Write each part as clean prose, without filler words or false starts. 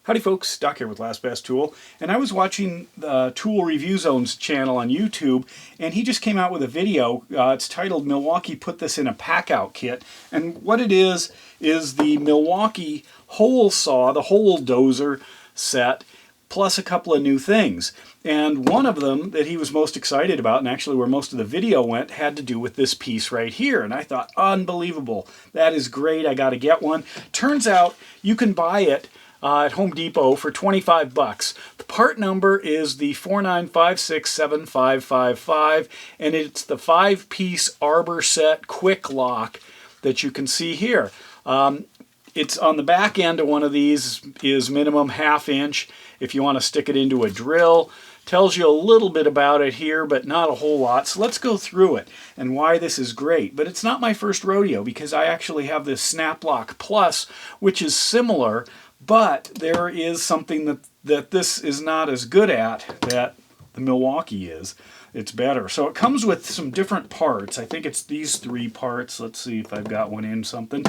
Howdy folks, Doc here with Last Best Tool, and I was watching the Tool Review Zone's channel on YouTube, and he just came out with a video. It's titled Milwaukee Put This in a Pack-Out Kit, and what it is the Milwaukee hole saw, the hole dozer set, plus a couple of new things. And one of them that he was most excited about, and actually where most of the video went, had to do with this piece right here. And I thought, unbelievable, that is great, I got to get one. Turns out you can buy it at Home Depot for 25 bucks. The part number is the 49567555, and it's the 5-piece arbor set QUIK-LOK that you can see here. It's on the back end of one of these is minimum 1/2 inch if you want to stick it into a drill. Tells you a little bit about it here, but not a whole lot. So let's go through it and why this is great. But it's not my first rodeo because I actually have this Snap Lock Plus, which is similar, but there is something that this is not as good at that the Milwaukee is. It's better. So it comes with some different parts. I think it's these 3 parts. Let's see if I've got one in something.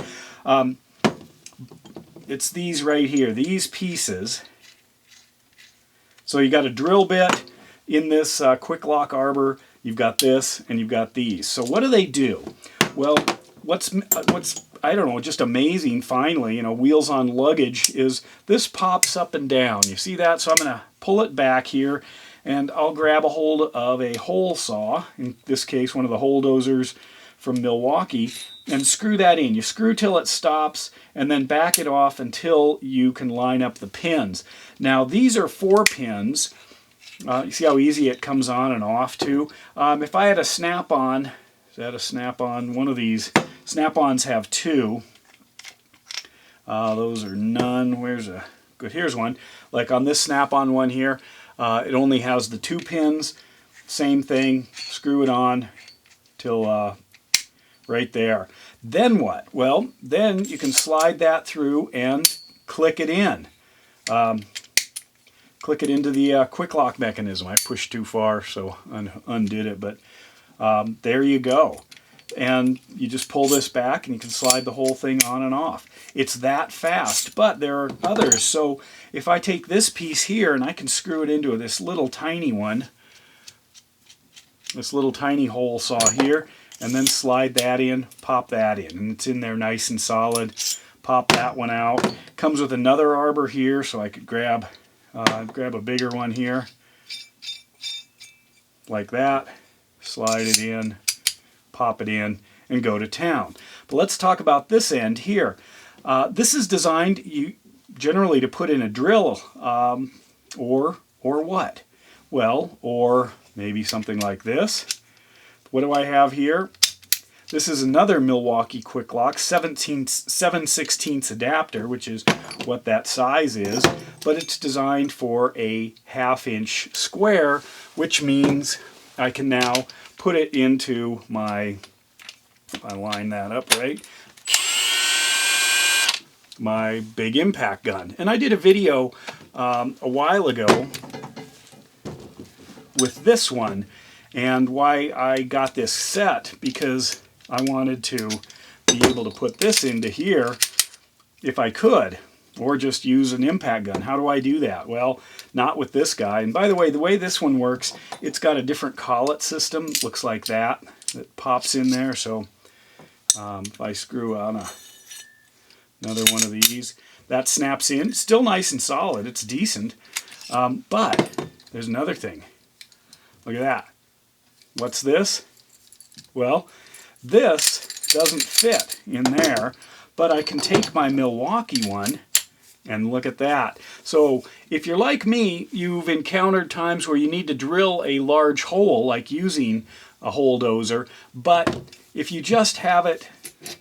It's these right here, these pieces. So you got a drill bit in this QUIK-LOK Arbor. You've got this, and you've got these. So what do? Well, what's I don't know, just amazing, finally, you know, wheels on luggage, is this pops up and down. You see that? So I'm going to pull it back here, and I'll grab a hold of a hole saw, in this case one of the hole dozers from Milwaukee, and screw that in. You screw till it stops, and then back it off until you can line up the pins. Now these are 4 pins. You see how easy it comes on and off too? If I had a snap-on, is that a snap-on? One of these snap-ons have 2. Those are none. Where's a good? Here's one. Like on this snap-on one here, it only has the 2 pins. Same thing. Screw it on till right there. Then what? Well, then you can slide that through and click it in. Click it into the QUIK-LOK mechanism. I pushed too far, so undid it, but there you go. And you just pull this back and you can slide the whole thing on and off. It's that fast, but there are others. So if I take this piece here and I can screw it into this little tiny one, this little tiny hole saw here, and then slide that in, pop that in, and it's in there nice and solid. Pop that one out. Comes with another arbor here, so I could grab a bigger one here, like that, slide it in, pop it in, and go to town. But let's talk about this end here. This is designed generally to put in a drill, or what? Well, or maybe something like this. What do I have here? This is another Milwaukee QUIK-LOK 7/16 adapter, which is what that size is, but it's designed for a 1/2 inch square, which means I can now put it into my, if I line that up right, my big impact gun. And I did a video a while ago with this one, and why I got this set, because I wanted to be able to put this into here if I could, or just use an impact gun. How do I do that? Well, not with this guy. And by the way this one works, it's got a different collet system. It looks like that. It pops in there. So if I screw on another one of these, that snaps in. It's still nice and solid. It's decent. But there's another thing. Look at that. What's this? Well, this doesn't fit in there, but I can take my Milwaukee one and look at that. So if you're like me, you've encountered times where you need to drill a large hole, like using a hole dozer, but if you just have it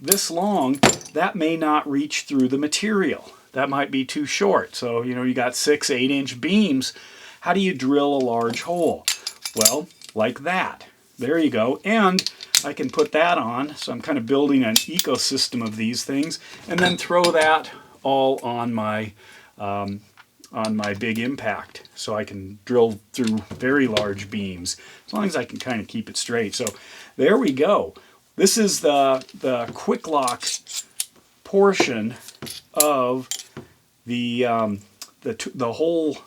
this long, that may not reach through the material. That might be too short. So, you know, you got 6-8 inch beams. How do you drill a large hole? Well, like that. There you go. And I can put that on, so I'm kind of building an ecosystem of these things, and then throw that all on my big impact, so I can drill through very large beams, as long as I can kind of keep it straight. So there we go. This is the QUIK-LOK portion of the the hole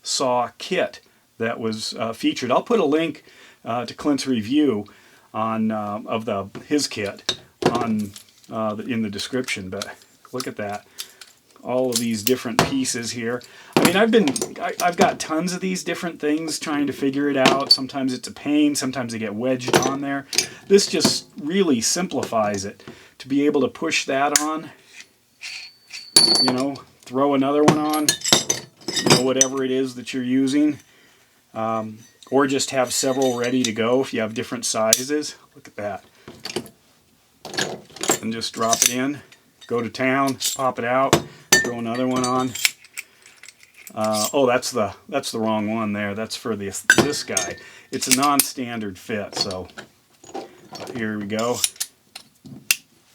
saw kit that was featured. I'll put a link to Clint's review on his kit on in the description. But look at that, all of these different pieces here. I mean, I've got tons of these different things trying to figure it out. Sometimes it's a pain, sometimes they get wedged on there. This just really simplifies it to be able to push that on, you know, throw another one on, you know, whatever it is that you're using, or just have several ready to go if you have different sizes. Look at that. And just drop it in, go to town, pop it out, throw another one on. Oh, that's the wrong one there. That's for this guy. It's a non-standard fit, so here we go.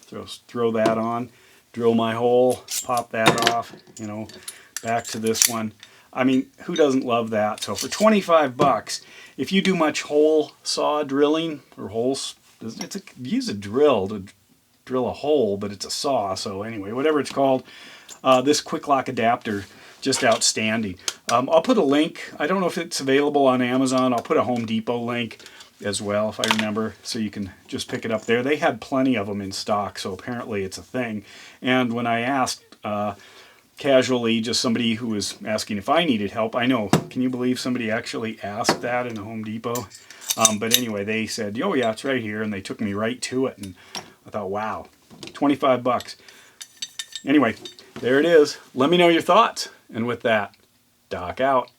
Throw that on, drill my hole, pop that off, you know, back to this one. I mean, who doesn't love that? So for 25 bucks, if you do much hole saw drilling, or use a drill to drill a hole, but it's a saw, so anyway, whatever it's called, this QUIK-LOK adapter, just outstanding. I'll put a link. I don't know if it's available on Amazon. I'll put a Home Depot link as well, if I remember, so you can just pick it up there. They had plenty of them in stock, so apparently it's a thing. And when I asked casually, just somebody who was asking if I needed help, I know, can you believe somebody actually asked that in a Home Depot? But anyway, they said, oh yeah, it's right here, and they took me right to it, and I thought, wow, 25 bucks. Anyway, there it is. Let me know your thoughts. And with that, Doc out.